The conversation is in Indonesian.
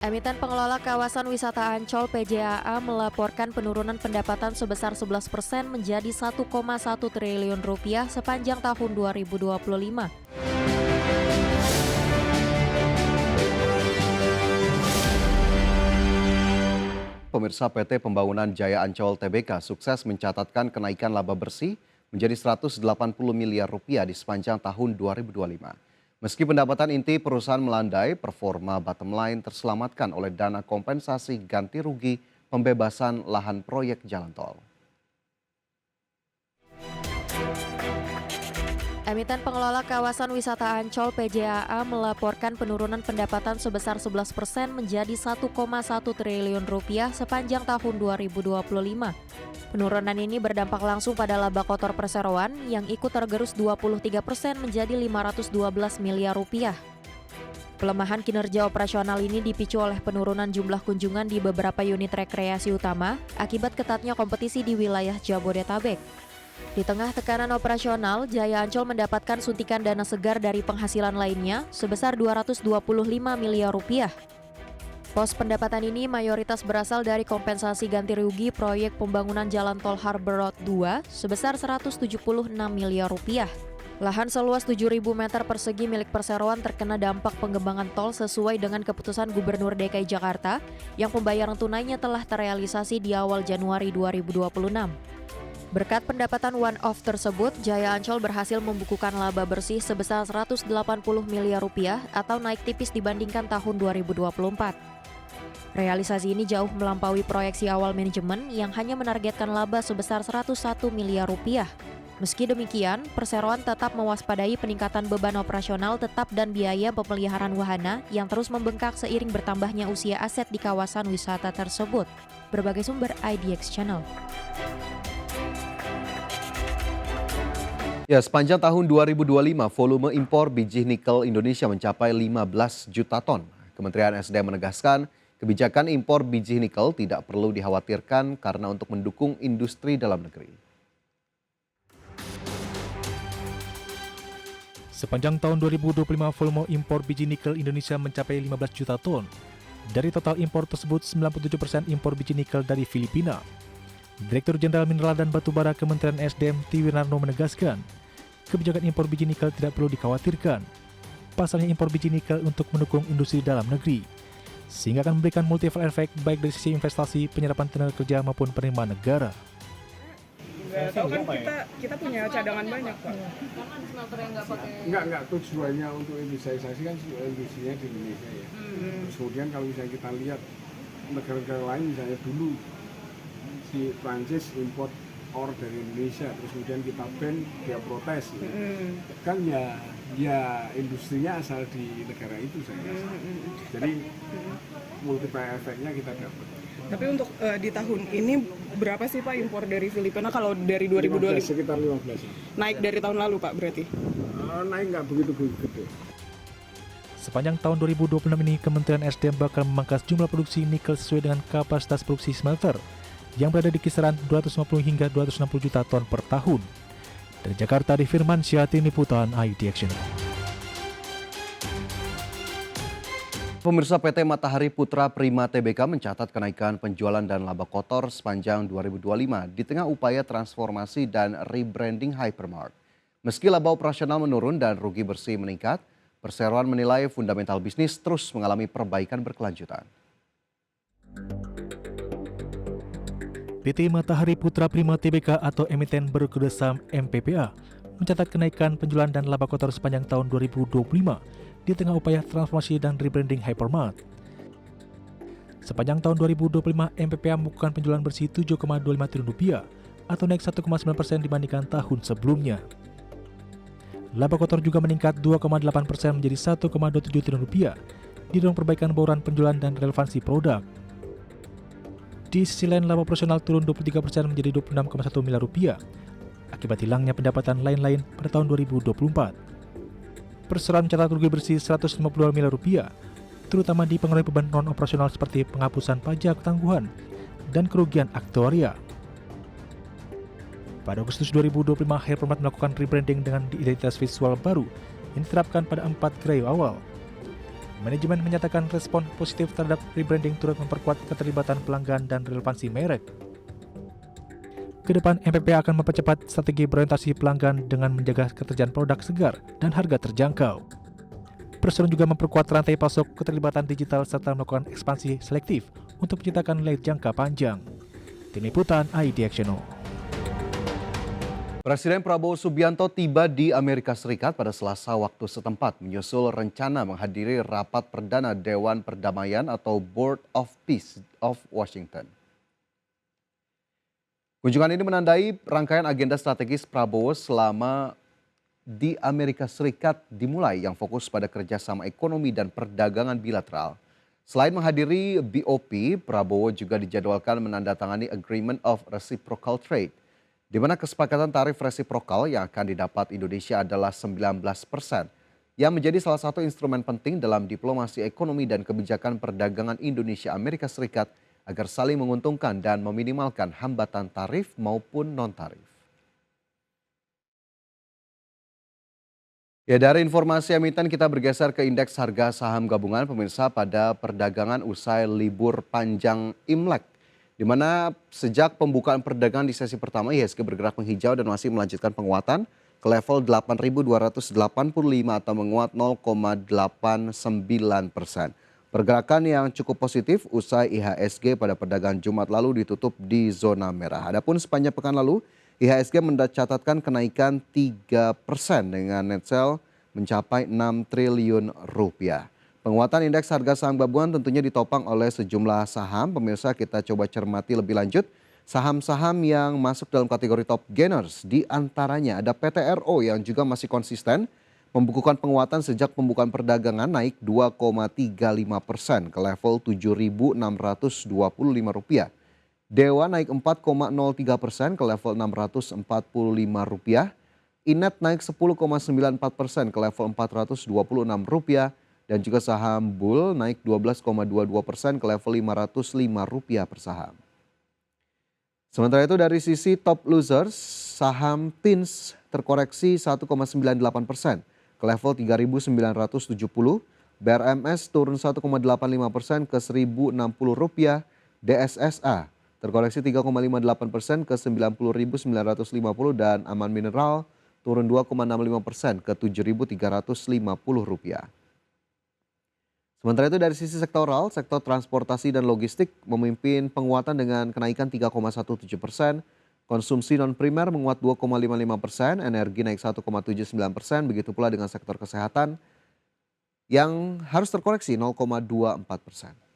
Emiten pengelola kawasan wisata Ancol (PJAA) melaporkan penurunan pendapatan sebesar 11% menjadi 1,1 triliun rupiah sepanjang tahun 2025. Pemirsa, PT Pembangunan Jaya Ancol Tbk sukses mencatatkan kenaikan laba bersih menjadi 180 miliar rupiah di sepanjang tahun 2025. Meski pendapatan inti perusahaan melandai, performa bottom line terselamatkan oleh dana kompensasi ganti rugi pembebasan lahan proyek jalan tol. Emiten pengelola kawasan wisata Ancol (PJAA) melaporkan penurunan pendapatan sebesar 11% menjadi 1,1 triliun rupiah sepanjang tahun 2025. Penurunan ini berdampak langsung pada laba kotor perseroan yang ikut tergerus 23% menjadi 512 miliar rupiah. Pelemahan kinerja operasional ini dipicu oleh penurunan jumlah kunjungan di beberapa unit rekreasi utama akibat ketatnya kompetisi di wilayah Jabodetabek. Di tengah tekanan operasional, Jaya Ancol mendapatkan suntikan dana segar dari penghasilan lainnya sebesar 225 miliar rupiah. Pos pendapatan ini mayoritas berasal dari kompensasi ganti rugi proyek pembangunan Jalan Tol Harbor Road 2 sebesar 176 miliar rupiah. Lahan seluas 7.000 meter persegi milik perseroan terkena dampak pengembangan tol sesuai dengan keputusan Gubernur DKI Jakarta yang pembayaran tunainya telah terrealisasi di awal Januari 2026. Berkat pendapatan one-off tersebut, Jaya Ancol berhasil membukukan laba bersih sebesar 180 miliar rupiah atau naik tipis dibandingkan tahun 2024. Realisasi ini jauh melampaui proyeksi awal manajemen yang hanya menargetkan laba sebesar 101 miliar rupiah. Meski demikian, perseroan tetap mewaspadai peningkatan beban operasional tetap dan biaya pemeliharaan wahana yang terus membengkak seiring bertambahnya usia aset di kawasan wisata tersebut. Berbagai sumber IDX Channel. Ya, sepanjang tahun 2025, volume impor biji nikel Indonesia mencapai 15 juta ton. Kementerian SDM menegaskan, kebijakan impor biji nikel tidak perlu dikhawatirkan karena untuk mendukung industri dalam negeri. Sepanjang tahun 2025, volume impor biji nikel Indonesia mencapai 15 juta ton. Dari total impor tersebut, 97% impor biji nikel dari Filipina. Direktur Jenderal Mineral dan Batubara Kementerian SDM Tiwirnarno menegaskan, kebijakan impor biji nikel tidak perlu dikhawatirkan. Pasalnya impor biji nikel untuk mendukung industri dalam negeri, sehingga akan memberikan multiplier effect baik dari sisi investasi, penyerapan tenaga kerja maupun penerimaan negara. Nggak tahu kan kita punya cadangan banyak, Pak. Enggak, tujuannya untuk industrialisasi kan industrinya di Indonesia ya. Terus kemudian kalau misalnya kita lihat negara-negara lain, misalnya dulu si Prancis import ore dari Indonesia, terus kemudian kita ban, dia protes ya. Kan ya industrinya asal di negara itu saya rasa. Jadi multiplier efeknya kita dapat. Tapi untuk di tahun ini berapa sih Pak impor dari Filipina kalau dari 2025? Sekitar 15 ya. Naik dari tahun lalu Pak berarti? Naik nggak begitu gede. Sepanjang tahun 2026 ini, Kementerian SDM bakal memangkas jumlah produksi nikel sesuai dengan kapasitas produksi smelter yang berada di kisaran 250 hingga 260 juta ton per tahun. Dari Jakarta, di Firmansyah, Tim Liputan IDX Channel. Pemirsa, PT Matahari Putra Prima Tbk mencatat kenaikan penjualan dan laba kotor sepanjang 2025 di tengah upaya transformasi dan rebranding Hypermart. Meski laba operasional menurun dan rugi bersih meningkat, perseroan menilai fundamental bisnis terus mengalami perbaikan berkelanjutan. PT Matahari Putra Prima Tbk atau emiten berkode saham MPPA mencatat kenaikan penjualan dan laba kotor sepanjang tahun 2025 di tengah upaya transformasi dan rebranding Hypermart. Sepanjang tahun 2025, MPPA membukukan penjualan bersih 7,25 triliun rupiah atau naik 1,9% dibandingkan tahun sebelumnya. Laba kotor juga meningkat 2,8% menjadi 1,27 triliun rupiah, didorong perbaikan bauran penjualan dan relevansi produk. Di sisi lain, laba operasional turun 23% menjadi 26,1 miliar rupiah akibat hilangnya pendapatan lain-lain pada tahun 2024. Perseroan mencatat rugi bersih 152 miliar rupiah, terutama dipengaruhi beban non-operasional seperti penghapusan pajak tangguhan dan kerugian aktuaria. Pada Agustus 2025, Hypermart melakukan rebranding dengan identitas visual baru yang diterapkan pada 4 gerai awal. Manajemen menyatakan respon positif terhadap rebranding turut memperkuat keterlibatan pelanggan dan relevansi merek. Kedepan, MPPA akan mempercepat strategi berorientasi pelanggan dengan menjaga ketersediaan produk segar dan harga terjangkau. Perusahaan juga memperkuat rantai pasok, keterlibatan digital, serta melakukan ekspansi selektif untuk menciptakan nilai jangka panjang. Tim Liputan IDXNO. Presiden Prabowo Subianto tiba di Amerika Serikat pada Selasa waktu setempat menyusul rencana menghadiri rapat perdana Dewan Perdamaian atau Board of Peace of Washington. Kunjungan ini menandai rangkaian agenda strategis Prabowo selama di Amerika Serikat dimulai yang fokus pada kerjasama ekonomi dan perdagangan bilateral. Selain menghadiri BOP, Prabowo juga dijadwalkan menandatangani Agreement of Reciprocal Trade, di mana kesepakatan tarif resiprokal yang akan didapat Indonesia adalah 19%, yang menjadi salah satu instrumen penting dalam diplomasi ekonomi dan kebijakan perdagangan Indonesia-Amerika Serikat agar saling menguntungkan dan meminimalkan hambatan tarif maupun non-tarif. Ya, dari informasi emiten kita bergeser ke indeks harga saham gabungan pemirsa pada perdagangan usai libur panjang Imlek, di mana sejak pembukaan perdagangan di sesi pertama IHSG bergerak menghijau dan masih melanjutkan penguatan ke level 8.285 atau menguat 0,89%. Pergerakan yang cukup positif usai IHSG pada perdagangan Jumat lalu ditutup di zona merah. Adapun sepanjang pekan lalu IHSG mencatatkan kenaikan 3% dengan net sale mencapai 6 triliun rupiah. Penguatan indeks harga saham gabungan tentunya ditopang oleh sejumlah saham. Pemirsa, kita coba cermati lebih lanjut saham-saham yang masuk dalam kategori top gainers. Di antaranya ada PTRO yang juga masih konsisten membukukan penguatan sejak pembukaan perdagangan, naik 2,35% ke level Rp7.625. Dewa naik 4,03% ke level Rp645. Inet naik 10,94% ke level Rp426. Dan juga saham Bull naik 12,22% ke level Rp505 per saham. Sementara itu dari sisi top losers, saham TINS terkoreksi 1,98% ke level Rp3.970. BRMS turun 1,85% ke Rp1.060. DSSA terkoreksi 3,58% ke Rp90.950 dan Aman Mineral turun 2,65% ke Rp7.350. Sementara itu dari sisi sektoral, sektor transportasi dan logistik memimpin penguatan dengan kenaikan 3,17%, konsumsi non-primer menguat 2,55%, energi naik 1,79%, begitu pula dengan sektor kesehatan yang harus terkoreksi 0,24%.